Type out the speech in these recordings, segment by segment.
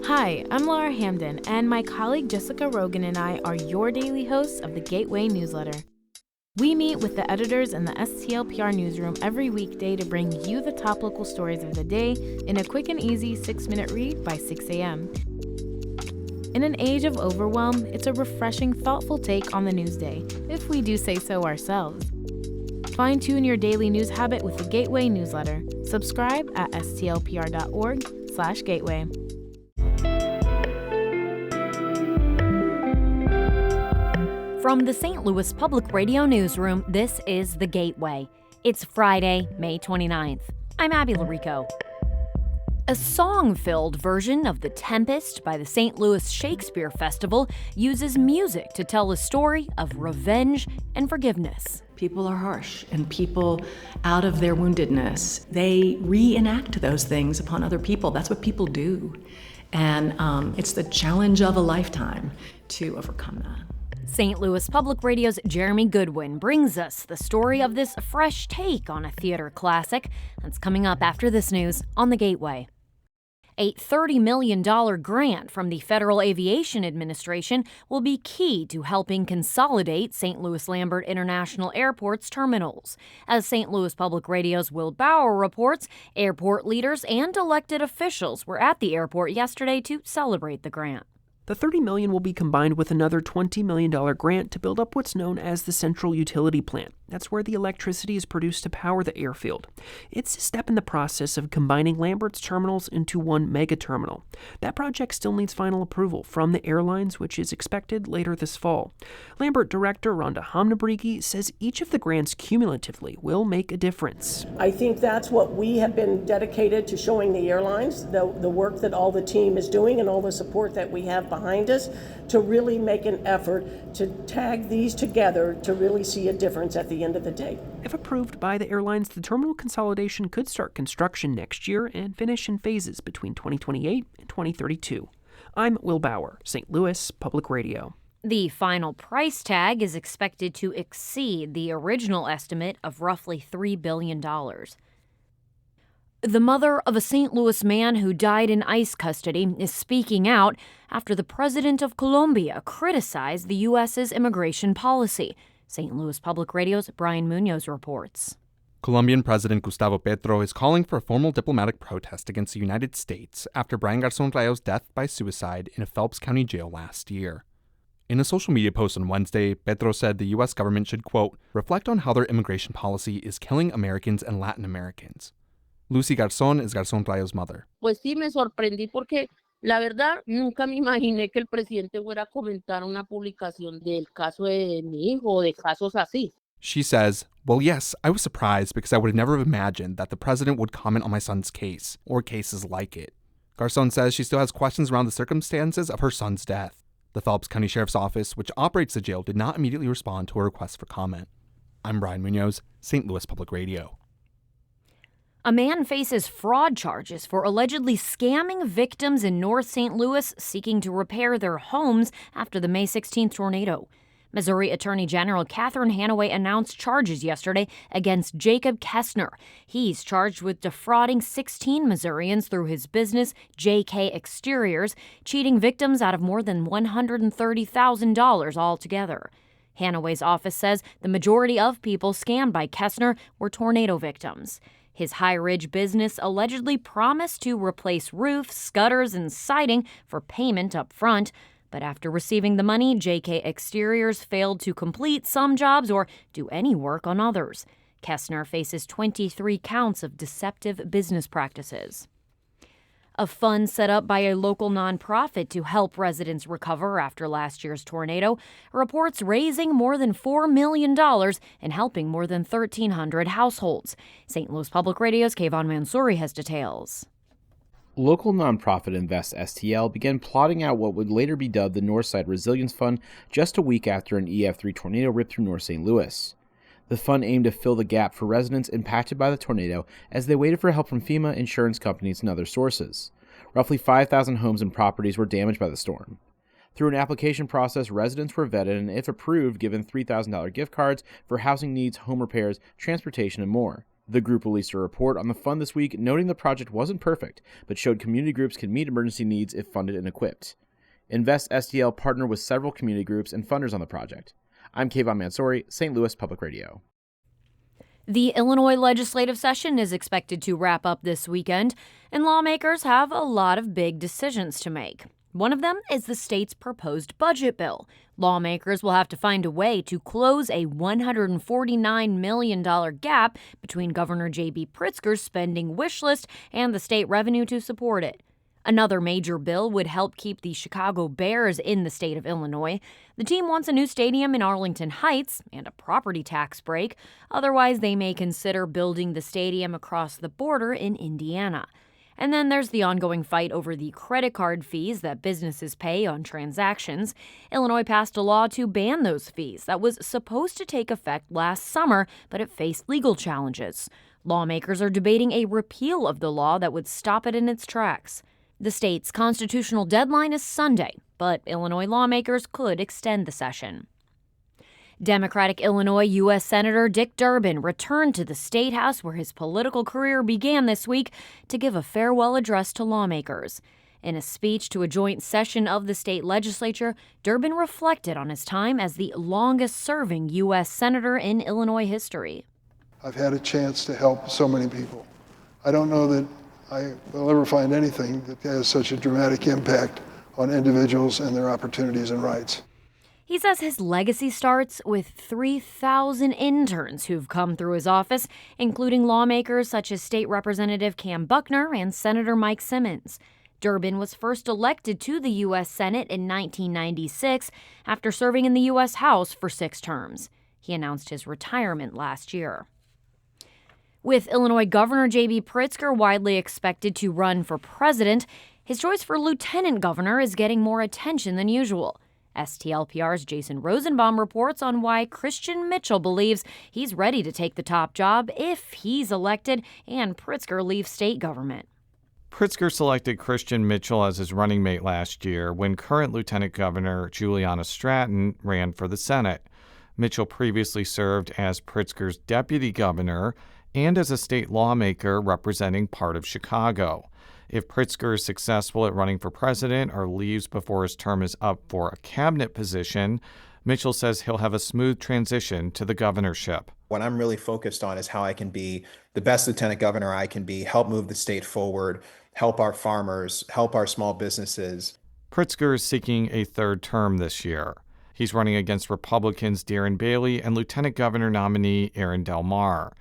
Hi, I'm Laura Hamden, and my colleague Jessica Rogan and I are your daily hosts of the Gateway newsletter. We meet with the editors in the STLPR newsroom every weekday to bring you the top local stories of the day in a quick and easy 6-minute read by 6 a.m. In an age of overwhelm, it's a refreshing, thoughtful take on the news day, if we do say so ourselves. Fine-tune your daily news habit with the Gateway newsletter. Subscribe at stlpr.org/gateway. From the St. Louis Public Radio Newsroom, this is The Gateway. It's Friday, May 29th. I'm Abby Larico. A song-filled version of The Tempest by the St. Louis Shakespeare Festival uses music to tell a story of revenge and forgiveness. People are harsh, and people, out of their woundedness, they reenact those things upon other people. That's what people do. And it's the challenge of a lifetime to overcome that. St. Louis Public Radio's Jeremy Goodwin brings us the story of this fresh take on a theater classic that's coming up after this news on The Gateway. A $30 million grant from the Federal Aviation Administration will be key to helping consolidate St. Louis Lambert International Airport's terminals. As St. Louis Public Radio's Will Bauer reports, airport leaders and elected officials were at the airport yesterday to celebrate the grant. The $30 million will be combined with another $20 million grant to build up what's known as the Central Utility Plant. That's where the electricity is produced to power the airfield. It's a step in the process of combining Lambert's terminals into one mega terminal. That project still needs final approval from the airlines, which is expected later this fall. Lambert director Rhonda Homnabrigi says each of the grants cumulatively will make a difference. I think that's what we have been dedicated to, showing the airlines, the work that all the team is doing and all the support that we have behind us to really make an effort to tag these together to really see a difference at the end of the day. If approved by the airlines, the terminal consolidation could start construction next year and finish in phases between 2028 and 2032. I'm Will Bauer, St. Louis Public Radio. The final price tag is expected to exceed the original estimate of roughly $3 billion. The mother of a St. Louis man who died in ICE custody is speaking out after the president of Colombia criticized the U.S.'s immigration policy. St. Louis Public Radio's Brian Munoz reports. Colombian President Gustavo Petro is calling for a formal diplomatic protest against the United States after Brian Garzón-Rayo's death by suicide in a Phelps County jail last year. In a social media post on Wednesday, Petro said the U.S. government should, quote, reflect on how their immigration policy is killing Americans and Latin Americans. Lucy Garzón is Garzón-Rayo's mother. Pues sí, me sorprendí porque la verdad nunca me imaginé que el presidente fuera a comentar una publicación del caso de mi hijo o de casos así. She says, well, yes, I was surprised because I would have never imagined that the president would comment on my son's case or cases like it. Garzón says she still has questions around the circumstances of her son's death. The Phelps County Sheriff's Office, which operates the jail, did not immediately respond to a request for comment. I'm Brian Munoz, St. Louis Public Radio. A man faces fraud charges for allegedly scamming victims in North St. Louis seeking to repair their homes after the May 16th tornado. Missouri Attorney General Catherine Hanaway announced charges yesterday against Jacob Kessner. He's charged with defrauding 16 Missourians through his business, JK Exteriors, cheating victims out of more than $130,000 altogether. Hanaway's office says the majority of people scammed by Kessner were tornado victims. His High Ridge business allegedly promised to replace roofs, gutters, and siding for payment up front. But after receiving the money, JK Exteriors failed to complete some jobs or do any work on others. Kessner faces 23 counts of deceptive business practices. A fund set up by a local nonprofit to help residents recover after last year's tornado reports raising more than $4 million and helping more than 1,300 households. St. Louis Public Radio's Kayvon Mansouri has details. Local nonprofit Invest STL began plotting out what would later be dubbed the Northside Resilience Fund just a week after an EF3 tornado ripped through North St. Louis. The fund aimed to fill the gap for residents impacted by the tornado as they waited for help from FEMA, insurance companies, and other sources. Roughly 5,000 homes and properties were damaged by the storm. Through an application process, residents were vetted and, if approved, given $3,000 gift cards for housing needs, home repairs, transportation, and more. The group released a report on the fund this week, noting the project wasn't perfect, but showed community groups can meet emergency needs if funded and equipped. Invest STL partnered with several community groups and funders on the project. I'm Kayvon Mansouri, St. Louis Public Radio. The Illinois legislative session is expected to wrap up this weekend, and lawmakers have a lot of big decisions to make. One of them is the state's proposed budget bill. Lawmakers will have to find a way to close a $149 million gap between Governor J.B. Pritzker's spending wish list and the state revenue to support it. Another major bill would help keep the Chicago Bears in the state of Illinois. The team wants a new stadium in Arlington Heights and a property tax break. Otherwise, they may consider building the stadium across the border in Indiana. And then there's the ongoing fight over the credit card fees that businesses pay on transactions. Illinois passed a law to ban those fees that was supposed to take effect last summer, but it faced legal challenges. Lawmakers are debating a repeal of the law that would stop it in its tracks. The state's constitutional deadline is Sunday, but Illinois lawmakers could extend the session. Democratic Illinois U.S. Senator Dick Durbin returned to the State House where his political career began this week to give a farewell address to lawmakers. In a speech to a joint session of the state legislature, Durbin reflected on his time as the longest-serving U.S. Senator in Illinois history. I've had a chance to help so many people. I don't know that I will ever find anything that has such a dramatic impact on individuals and their opportunities and rights. He says his legacy starts with 3,000 interns who've come through his office, including lawmakers such as State Representative Cam Buckner and Senator Mike Simmons. Durbin was first elected to the U.S. Senate in 1996 after serving in the U.S. House for 6 terms. He announced his retirement last year. With Illinois Governor J.B. Pritzker widely expected to run for president, his choice for lieutenant governor is getting more attention than usual. STLPR's Jason Rosenbaum reports on why Christian Mitchell believes he's ready to take the top job if he's elected and Pritzker leaves state government. Pritzker selected Christian Mitchell as his running mate last year when current Lieutenant Governor Juliana Stratton ran for the Senate. Mitchell previously served as Pritzker's deputy governor and as a state lawmaker representing part of Chicago. If Pritzker is successful at running for president or leaves before his term is up for a cabinet position, Mitchell says he'll have a smooth transition to the governorship. What I'm really focused on is how I can be the best lieutenant governor I can be, help move the state forward, help our farmers, help our small businesses. Pritzker is seeking a third term this year. He's running against Republicans Darren Bailey and Lieutenant Governor nominee Aaron Del Mar.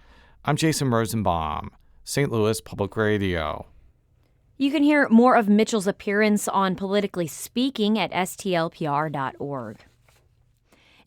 I'm Jason Rosenbaum, St. Louis Public Radio. You can hear more of Mitchell's appearance on Politically Speaking at stlpr.org.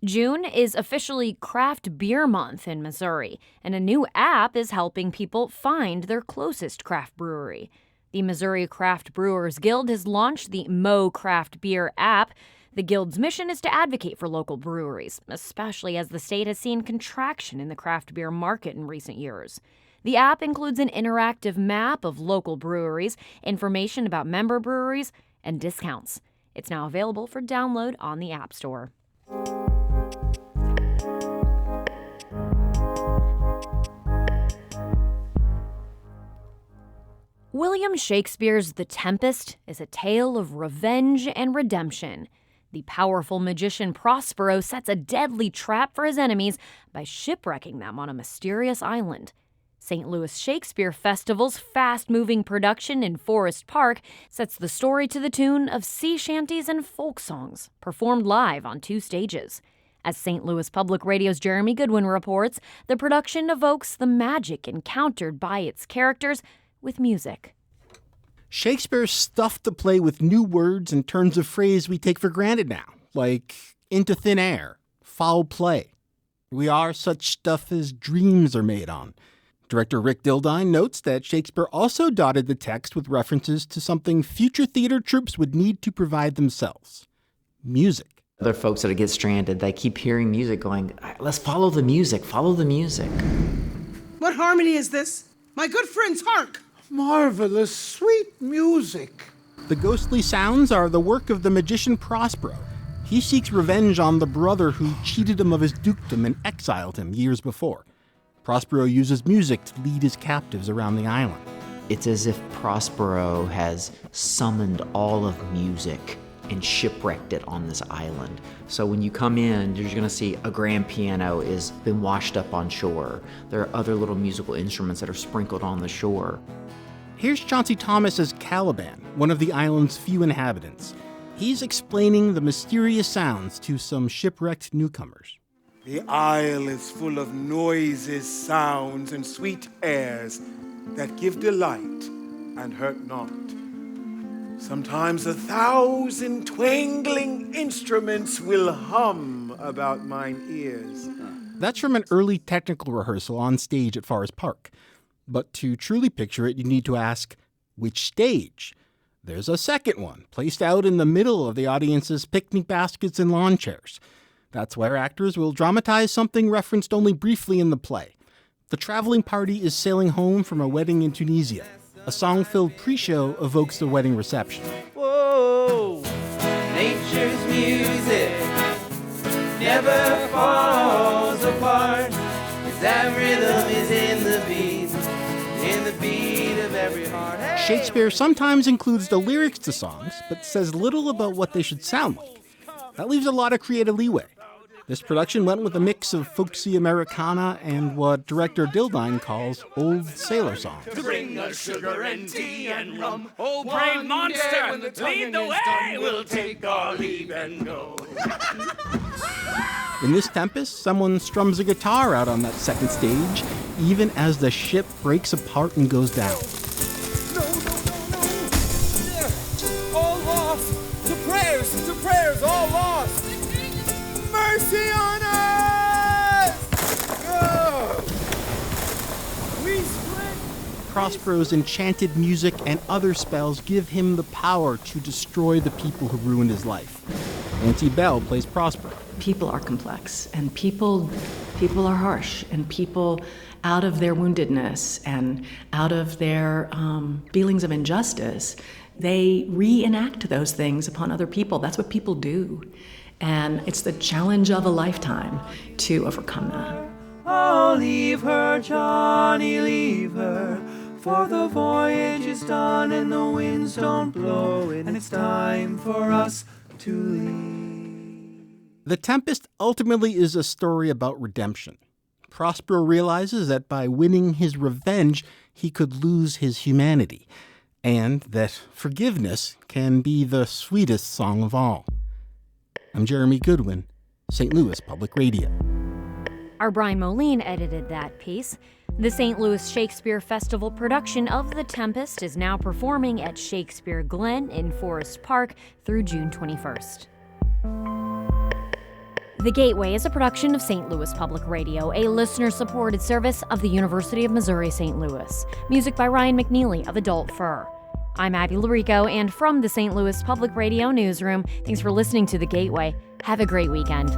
June is officially Craft Beer Month in Missouri, and a new app is helping people find their closest craft brewery. The Missouri Craft Brewers Guild has launched the Mo Craft Beer app. The Guild's mission is to advocate for local breweries, especially as the state has seen contraction in the craft beer market in recent years. The app includes an interactive map of local breweries, information about member breweries, and discounts. It's now available for download on the App Store. William Shakespeare's The Tempest is a tale of revenge and redemption. The powerful magician Prospero sets a deadly trap for his enemies by shipwrecking them on a mysterious island. St. Louis Shakespeare Festival's fast-moving production in Forest Park sets the story to the tune of sea shanties and folk songs, performed live on 2 stages. As St. Louis Public Radio's Jeremy Goodwin reports, the production evokes the magic encountered by its characters with music. Shakespeare stuffed the play with new words and turns of phrase we take for granted now, like into thin air, foul play. We are such stuff as dreams are made on. Director Rick Dildine notes that Shakespeare also dotted the text with references to something future theater troupes would need to provide themselves: music. Other folks that get stranded, they keep hearing music going, let's follow the music, follow the music. What harmony is this? My good friends, hark! Marvelous, sweet music. The ghostly sounds are the work of the magician Prospero. He seeks revenge on the brother who cheated him of his dukedom and exiled him years before. Prospero uses music to lead his captives around the island. It's as if Prospero has summoned all of music and shipwrecked it on this island. So when you come in, you're going to see a grand piano has been washed up on shore. There are other little musical instruments that are sprinkled on the shore. Here's Chauncey Thomas as Caliban, one of the island's few inhabitants. He's explaining the mysterious sounds to some shipwrecked newcomers. The isle is full of noises, sounds, and sweet airs that give delight and hurt not. Sometimes 1,000 twangling instruments will hum about mine ears. That's from an early technical rehearsal on stage at Forest Park. But to truly picture it, you need to ask, which stage? There's a second one, placed out in the middle of the audience's picnic baskets and lawn chairs. That's where actors will dramatize something referenced only briefly in the play. The traveling party is sailing home from a wedding in Tunisia. A song-filled pre-show evokes the wedding reception. Whoa, nature's music never falls apart, 'cause that rhythm is in the beat of every heart. Hey. Shakespeare sometimes includes the lyrics to songs, but says little about what they should sound like. That leaves a lot of creative leeway. This production went with a mix of folksy Americana and what director Dildine calls old sailor songs. To bring us sugar and tea and rum, oh brave monster, lead the way, we'll take our leave and go. In this Tempest, someone strums a guitar out on that second stage, even as the ship breaks apart and goes down. All lost, to prayers, all lost. Mercy on us! Oh. We split. Prospero's enchanted music and other spells give him the power to destroy the people who ruined his life. Nancy Bell plays Prospero. People are complex, and people are harsh, and people, out of their woundedness and out of their feelings of injustice, they reenact those things upon other people. That's what people do. And it's the challenge of a lifetime to overcome that. Oh, leave her, Johnny, leave her, for the voyage is done and the winds don't blow, and it's time for us to leave. The Tempest ultimately is a story about redemption. Prospero realizes that by winning his revenge, he could lose his humanity, and that forgiveness can be the sweetest song of all. I'm Jeremy Goodwin, St. Louis Public Radio. Our Brian Moline edited that piece. The St. Louis Shakespeare Festival production of The Tempest is now performing at Shakespeare Glen in Forest Park through June 21st. The Gateway is a production of St. Louis Public Radio, a listener-supported service of the University of Missouri St. Louis. Music by Ryan McNeely of Adult Fur. I'm Abby Larico, and from the St. Louis Public Radio newsroom, thanks for listening to The Gateway. Have a great weekend.